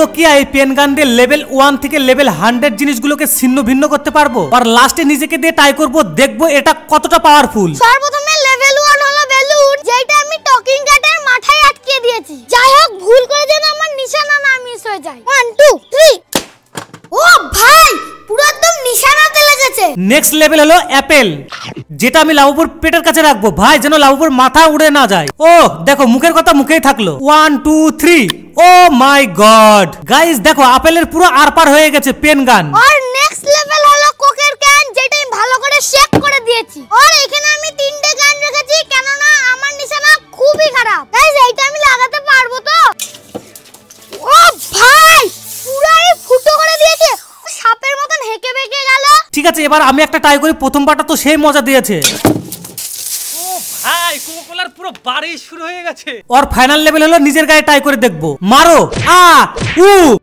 তো কি এই পেন গান দিয়ে লেভেল 1 থেকে লেভেল 100 জিনিসগুলোকে ছিন্ন ভিন্ন করতে পারবো আর লাস্টে নিজেকে দিয়ে ট্রাই করব, দেখবো এটা কতটা পাওয়ারফুল। সর্বপ্রথমে লেভেল 1 হলো বেলুন, যেটা আমি টকিং ক্যাটের মাথায় আটকে দিয়েছি। যাই হোক, ভুল করে যেন আমার নিশানা না মিস হয়ে যায়। 1 2 3। ও ভাই, পুরো একদম নিশানাতে লেগেছে। নেক্সট লেভেল হলো অ্যাপেল, যেটা আমি লাবুপুর পেটের কাছে রাখবো ভাই, যেন লাবুপুর মাথা উড়ে না যায়। ও দেখো, মুখের কথা মুখেই থাকলো। 1 2 3। ও মাই গড গাইস, দেখো আপেলের পুরো আরপার হয়ে গেছে পেন গান। আর নেক্সট লেভেল হলো কোকের ক্যান, যেটা আমি ভালো করে শেক করে দিয়েছি। আর এখানে আমি 3টে ক্যান রেখেছি, কেননা আমার নিশানা খুবই খারাপ। গাইস, এইটা আমি লাগাতে পারবো তো? ও ভাই, পুরো ফুটো করে দিয়েছে, সাপের মতন হেঁকে বেঁকে গেল। ঠিক আছে, এবার আমি একটা ট্রাই করি। প্রথম পার্টটা তো সেই মজা দিয়েছে। ও ভাই, কোকোকোলার পুরো বাড়ি শুরু হয়ে গেছে। আর ফাইনাল লেভেল হলো নিজের গায়ে ট্রাই করে দেখবো। মারো আ উ